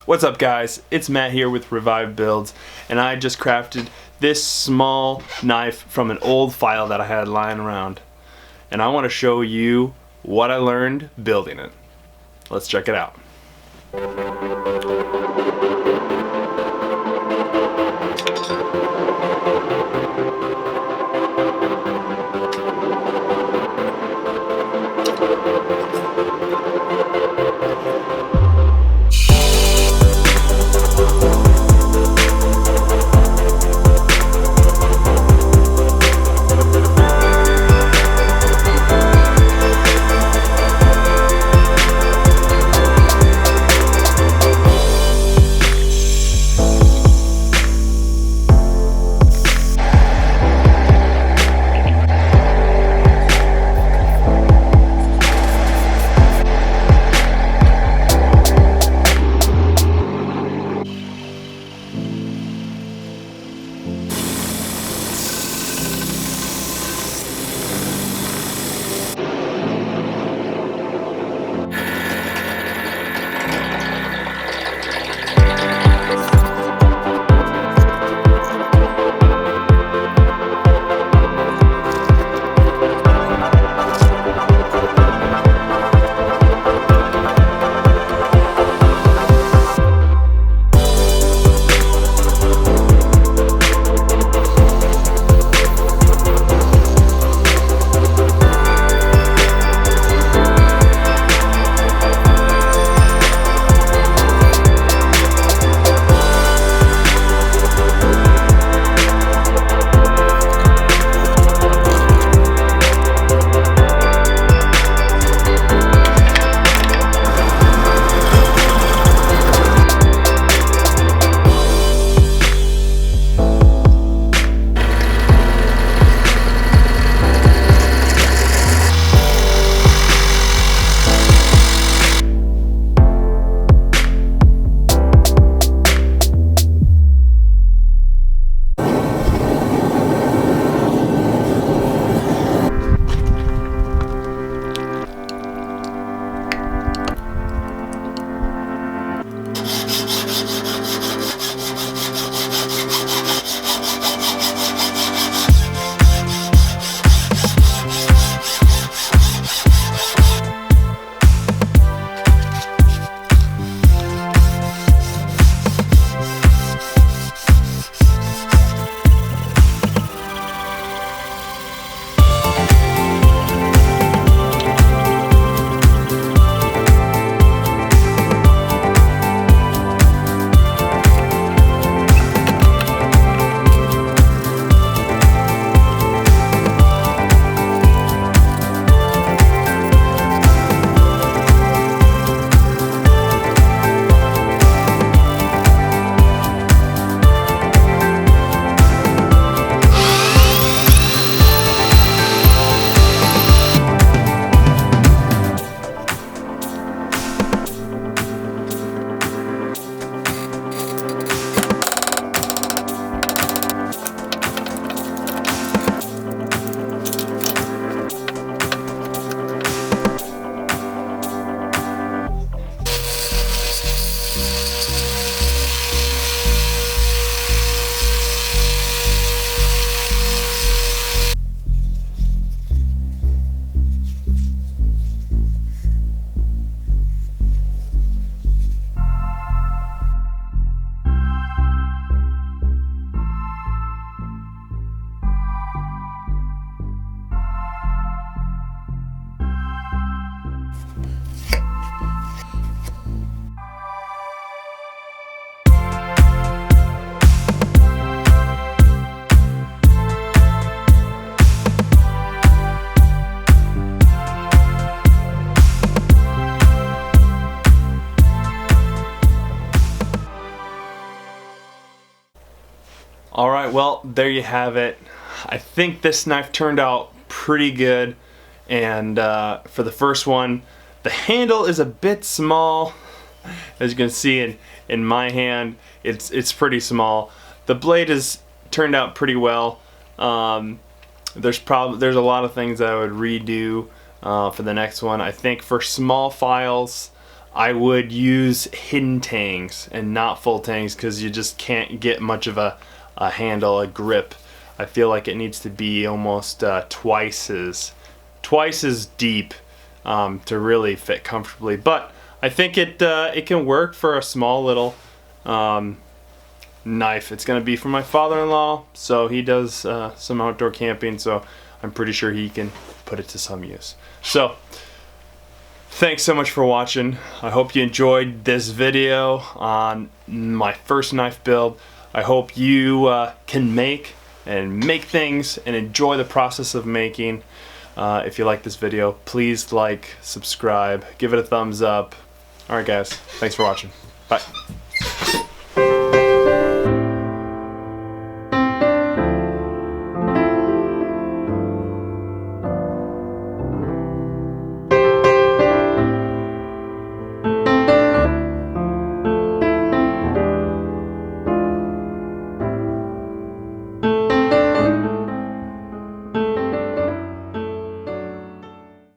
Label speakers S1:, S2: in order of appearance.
S1: What's up guys, it's Matt here with Revive Builds, and I just crafted this small knife from an old file that I had lying around. And I want to show you what I learned building it. Let's check it out. Alright, well, there you have it. I think this knife turned out pretty good, and for the first one, the handle is a bit small. As you can see in my hand, it's pretty small. The blade has turned out pretty well. There's a lot of things that I would redo for the next one. I think for small files, I would use hidden tangs and not full tangs, because you just can't get much of a handle, a grip. I feel like it needs to be almost twice as deep to really fit comfortably. But I think it can work for a small little knife. It's gonna be for my father-in-law, so he does some outdoor camping, so I'm pretty sure he can put it to some use. So thanks so much for watching. I hope you enjoyed this video on my first knife build. I hope you can make things and enjoy the process of making. If you like this video, please like, subscribe, give it a thumbs up. Alright guys, thanks for watching. Bye.